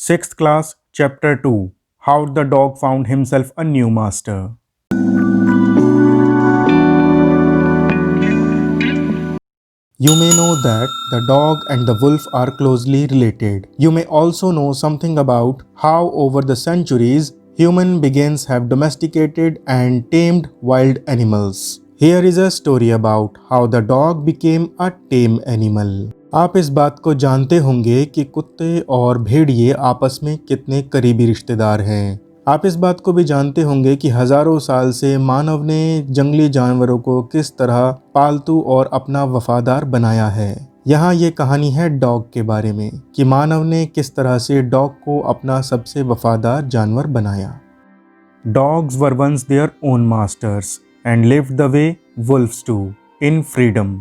Sixth class, Chapter 2, How the Dog Found Himself a New Master. You may know that the dog and the wolf are closely related. You may also know something about how over the centuries human beings have domesticated and tamed wild animals. Here is a story about how the dog became a tame animal. आप इस बात को जानते होंगे कि कुत्ते और भेड़िए आपस में कितने करीबी रिश्तेदार हैं। आप इस बात को भी जानते होंगे कि हजारों साल से मानव ने जंगली जानवरों को किस तरह पालतू और अपना वफादार बनाया है। यहाँ ये कहानी है डॉग के बारे में कि मानव ने किस तरह से डॉग को अपना सबसे वफादार जानवर बनाया। Dogs were once their own masters and lived the way wolves do, in freedom,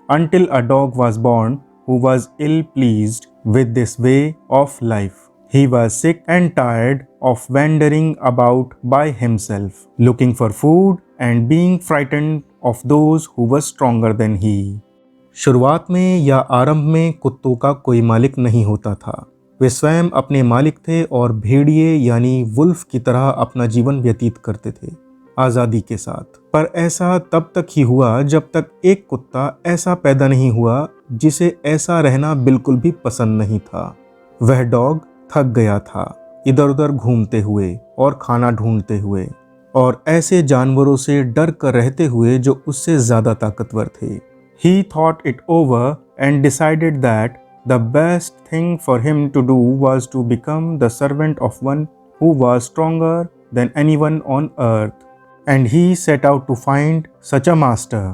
until a dog was born who was ill-pleased with this way of life. He was sick and tired of wandering about by himself, looking for food and being frightened of those who were stronger than he. शुरुआत में या आरंभ में कुत्तों का कोई मालिक नहीं होता था। वे स्वयं अपने मालिक थे और भेड़िए यानी वुल्फ की तरह अपना जीवन व्यतीत करते थे, आज़ादी के साथ। पर ऐसा तब तक ही हुआ जब तक एक कुत्ता ऐसा पैदा नहीं हुआ जिसे ऐसा रहना बिल्कुल भी पसंद नहीं था। वह डॉग थक गया था, इधर उधर घूमते हुए और खाना ढूंढते हुए और ऐसे जानवरों से डर कर रहते हुए जो उससे ज़्यादा ताकतवर थे। He thought it over and decided that the best thing for him to do was to become the servant of one who was stronger than anyone on earth. And he set out to find such a master.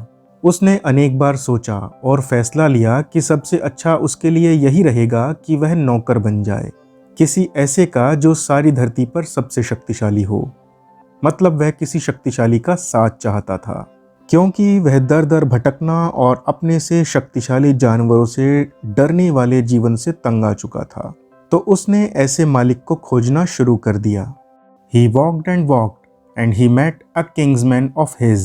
उसने अनेक बार सोचा और फैसला लिया कि सबसे अच्छा उसके लिए यही रहेगा कि वह नौकर बन जाए, किसी ऐसे का जो सारी धरती पर सबसे शक्तिशाली हो। मतलब वह किसी शक्तिशाली का साथ चाहता था, क्योंकि वह दर दर भटकना और अपने से शक्तिशाली जानवरों से डरने वाले जीवन से तंग आ चुका था। तो उसने ऐसे मालिक को खोजना शुरू कर दिया। He walked and walked and he met a kinsman of his,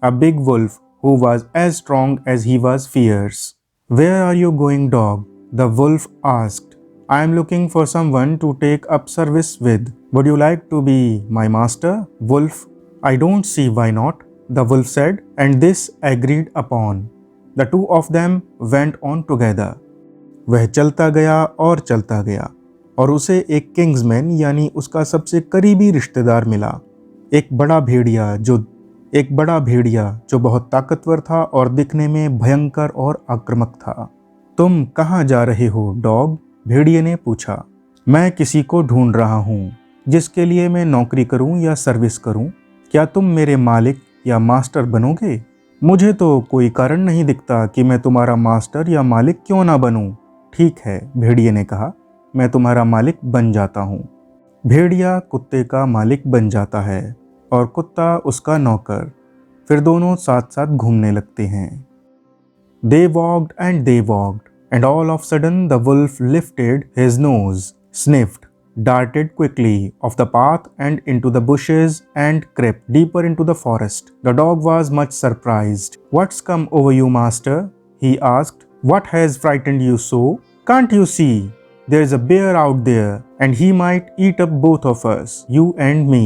a big wolf who was as strong as he was fierce. Where are you going, dog? The wolf asked. I am looking for someone to take up service with. Would you like to be my master, wolf? I don't see why not, the wolf said, and this agreed upon. The two of them went on together. वह चलता गया और चलता गया और उसे एक Kingsman यानी उसका सबसे करीबी रिश्तेदार मिला, एक बड़ा भेड़िया जो बहुत ताकतवर था और दिखने में भयंकर और आक्रामक था। तुम कहाँ जा रहे हो, डॉग? भेड़िए ने पूछा। मैं किसी को ढूंढ रहा हूँ जिसके लिए मैं नौकरी करूँ या सर्विस करूँ। क्या तुम मेरे मालिक या मास्टर बनोगे? मुझे तो कोई कारण नहीं दिखता कि मैं तुम्हारा मास्टर या मालिक क्यों ना बनूं। ठीक है, भेड़िए ने कहा, मैं तुम्हारा मालिक बन जाता हूँ। भेड़िया कुत्ते का मालिक बन जाता है और कुत्ता उसका नौकर। फिर दोनों साथ साथ घूमने लगते हैं। They walked and all of a sudden the wolf lifted his nose, sniffed, darted quickly off the path and into the bushes and crept deeper into the forest. The dog was much surprised. What's come over you, master? He asked. What has frightened you so? Can't you see? There's a bear out there and he might eat up both of us, you and me.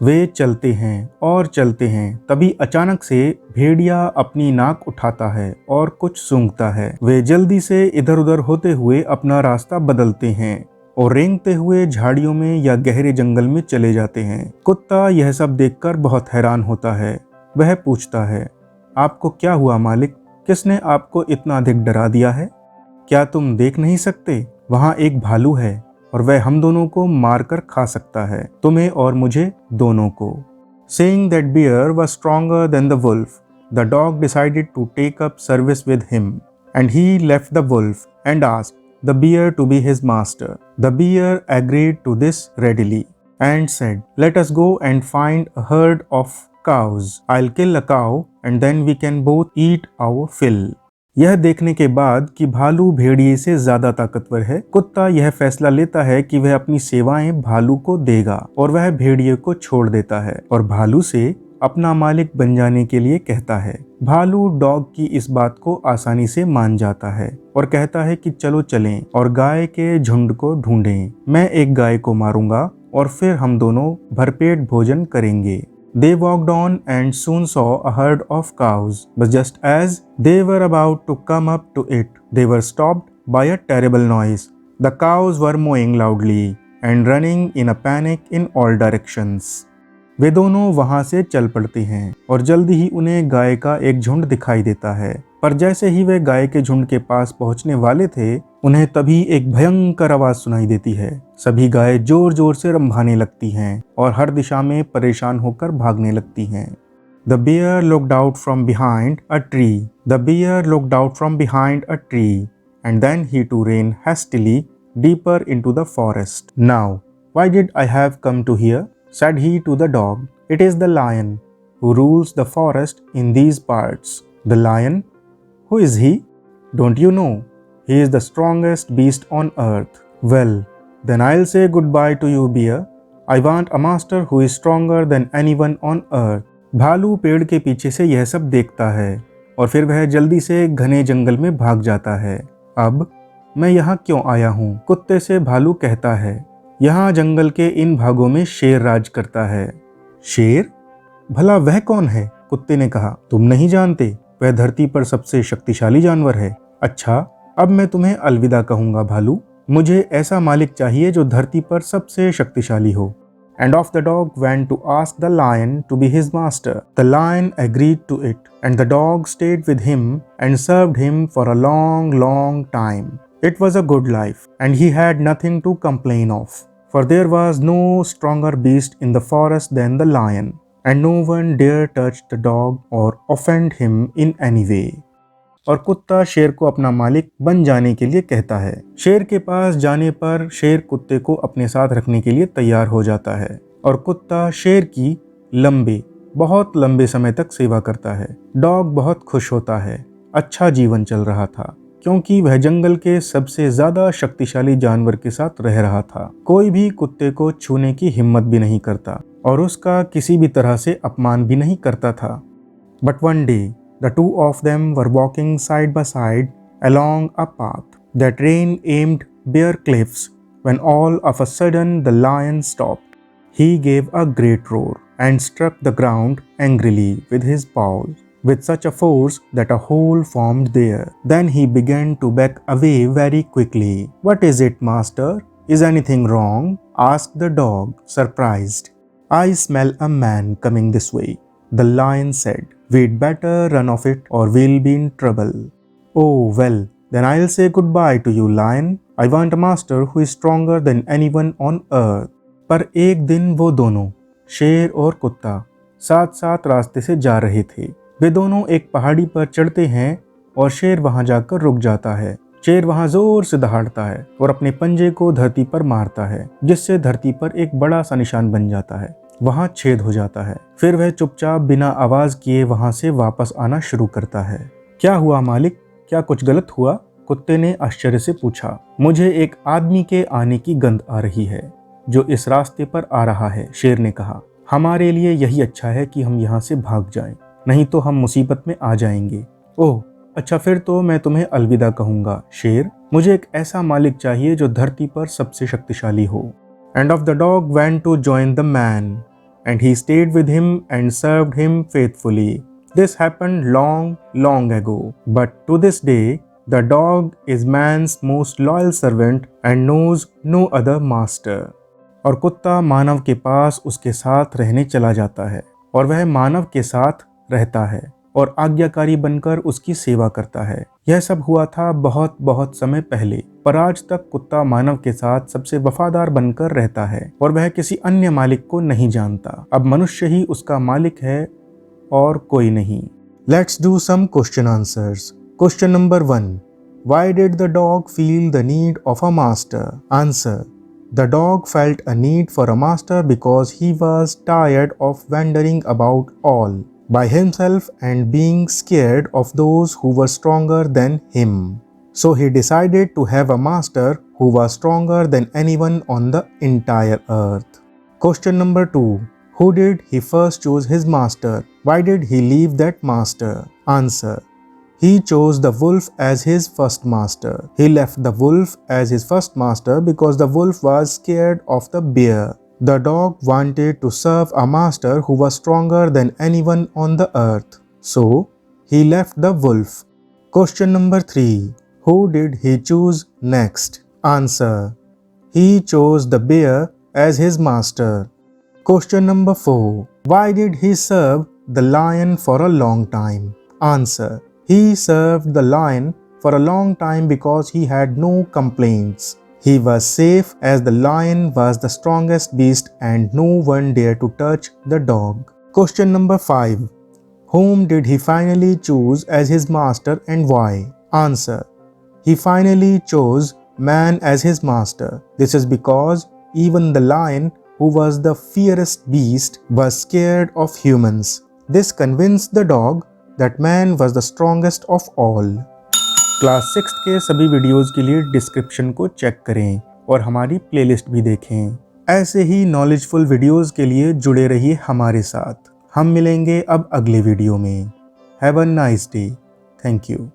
वे चलते हैं और चलते हैं, तभी अचानक से भेड़िया अपनी नाक उठाता है और कुछ सूंघता है। वे जल्दी से इधर उधर होते हुए अपना रास्ता बदलते हैं और रेंगते हुए झाड़ियों में या गहरे जंगल में चले जाते हैं। कुत्ता यह सब देखकर बहुत हैरान होता है। वह पूछता है, आपको क्या हुआ मालिक? किसने आपको इतना अधिक डरा दिया है? क्या तुम देख नहीं सकते? वहाँ एक भालू है और वह हम दोनों को मारकर खा सकता है, तुम्हें और मुझे दोनों को। Saying that bear was stronger than the wolf, the dog decided to take up service with him, and he left the wolf and asked the bear to be his master. The bear agreed to this readily and said, let us go and find a herd of cows. I'll kill a cow and then we can both eat our fill. यह देखने के बाद कि भालू भेड़िए से ज्यादा ताकतवर है, कुत्ता यह फैसला लेता है कि वह अपनी सेवाएं भालू को देगा और वह भेड़िए को छोड़ देता है और भालू से अपना मालिक बन जाने के लिए कहता है। भालू डॉग की इस बात को आसानी से मान जाता है और कहता है कि चलो चलें और गाय के झुंड को ढूंढें। मैं एक गाय को मारूंगा और फिर हम दोनों भरपेट भोजन करेंगे। They walked on and soon saw a herd of cows, but just as they were about to come up to it, they were stopped by a terrible noise. The cows were mooing loudly and running in a panic in all directions. वे दोनों वहां से चल पड़ते हैं और जल्दी ही उन्हें गाय का एक झुंड दिखाई देता है, पर जैसे ही वे गाय के झुंड के पास पहुंचने वाले थे, उन्हें तभी एक भयंकर आवाज सुनाई देती है। सभी गायें जोर जोर से रंभाने लगती हैं और हर दिशा में परेशान होकर भागने लगती हैं। The bear looked out from behind a tree. The bear looked out from behind a tree, and then he too ran hastily deeper into the forest. Now, why did I have come to here? Said he to the dog. It is the lion who rules the forest in these parts. The lion? Who is he? Don't you know? He is the strongest beast on earth. Well, then I'll say goodbye to you, bear. I want a master who is stronger than anyone on earth. भालू पेड़ के पीछे से यह सब देखता है और फिर वह जल्दी से घने जंगल में भाग जाता है। अब मैं यहाँ क्यों आया हूँ? कुत्ते से भालू कहता है। यहाँ जंगल के इन भागों में शेर राज करता है। शेर? भला वह कौन है? कुत्ते ने कहा। तुम नहीं जानते? वह धरती पर सबसे शक्तिशाली जानवर है। अच्छा, अब मैं तुम्हें अलविदा कहूंगा भालू। मुझे ऐसा मालिक चाहिए जो धरती पर सबसे शक्तिशाली हो। And off the dog went to ask the lion to be his master. The lion agreed to it, and the dog stayed with him and served him for a long, long time. It was a good life, and he had nothing to complain of, for there was no stronger beast in the forest than the lion, and no one dare touch the dog or offend him in any way. और कुत्ता शेर को अपना मालिक बन जाने के लिए कहता है। शेर के पास जाने पर शेर कुत्ते को अपने साथ रखने के लिए तैयार हो जाता है और कुत्ता शेर की बहुत लंबे समय तक सेवा करता है। डॉग बहुत खुश होता है। अच्छा जीवन चल रहा था क्योंकि वह जंगल के सबसे ज्यादा शक्तिशाली जानवर के साथ रह रहा था। कोई भी कुत्ते को छूने की हिम्मत भी नहीं करता और उसका किसी भी तरह से अपमान भी नहीं करता था। But one day the two of them were walking side by side along a path that ran aimed bare cliffs when all of a sudden the lion stopped. He gave a great roar and struck the ground angrily with his paws with such a force that a hole formed there. Then he began to back away very quickly. What is it, master? Is anything wrong? Asked the dog, surprised. I smell a man coming this way, the lion said. We'd better run off it or we'll be in trouble. Oh, well, then I'll say goodbye to you, lion. I want a master who is stronger than anyone on earth. पर एक दिन वो दोनों, शेर और कुत्ता, साथ साथ रास्ते से जा रहे थे। वे दोनों एक पहाड़ी पर चढ़ते हैं और शेर वहां जाकर रुक जाता है। शेर वहां जोर से दहाड़ता है और अपने पंजे को धरती पर मारता है, जिससे धरती पर एक बड़ा सा निशान बन जाता है। वहां छेद हो जाता है। फिर वह चुपचाप बिना आवाज किए वहां से वापस आना शुरू करता है। क्या हुआ मालिक? क्या कुछ गलत हुआ? कुत्ते ने आश्चर्य से पूछा। मुझे एक आदमी के आने की गंध आ रही है जो इस रास्ते पर आ रहा है, शेर ने कहा। हमारे लिए यही अच्छा है कि हम यहाँ से भाग जाएं, नहीं तो हम मुसीबत में आ जाएंगे। ओह अच्छा, फिर तो मैं तुम्हें अलविदा कहूंगा शेर। मुझे एक ऐसा मालिक चाहिए जो धरती पर सबसे शक्तिशाली हो। And of the dog went to join the man, and he stayed with him and served him faithfully. This happened long, long ago, but to this day, the dog is man's most loyal servant and knows no other master. और कुत्ता मानव के पास उसके साथ रहने चला जाता है और वह मानव के साथ रहता है और आज्ञाकारी बनकर उसकी सेवा करता है। यह सब हुआ था बहुत बहुत समय पहले, पर आज तक कुत्ता मानव के साथ सबसे वफादार बनकर रहता है और वह किसी अन्य मालिक को नहीं जानता। अब मनुष्य ही उसका मालिक है और कोई नहीं। Let's do some question answers. Question number 1. Why did the dog feel the need of a master? Answer. The dog felt a need for a master because he was tired of wandering about all by himself and being scared of those who were stronger than him. So he decided to have a master who was stronger than anyone on the entire earth. Question number 2. Who did he first choose his master? Why did he leave that master? Answer. He chose the wolf as his first master. He left the wolf as his first master because the wolf was scared of the bear. The dog wanted to serve a master who was stronger than anyone on the earth. So, he left the wolf. Question number 3. Who did he choose next? Answer. He chose the bear as his master. Question number 4. Why did he serve the lion for a long time? Answer. He served the lion for a long time because he had no complaints. He was safe as the lion was the strongest beast and no one dared to touch the dog. Question number 5. Whom did he finally choose as his master and why? Answer. He finally chose man as his master. This is because even the lion, who was the fiercest beast, was scared of humans. This convinced the dog that man was the strongest of all. Class 6 के सभी videos के लिए description को check करें और हमारी playlist भी देखें। ऐसे ही नॉलेजफुल वीडियोस के लिए जुड़े रहिए हमारे साथ। हम मिलेंगे अब अगले वीडियो में। Have a nice day. Thank you.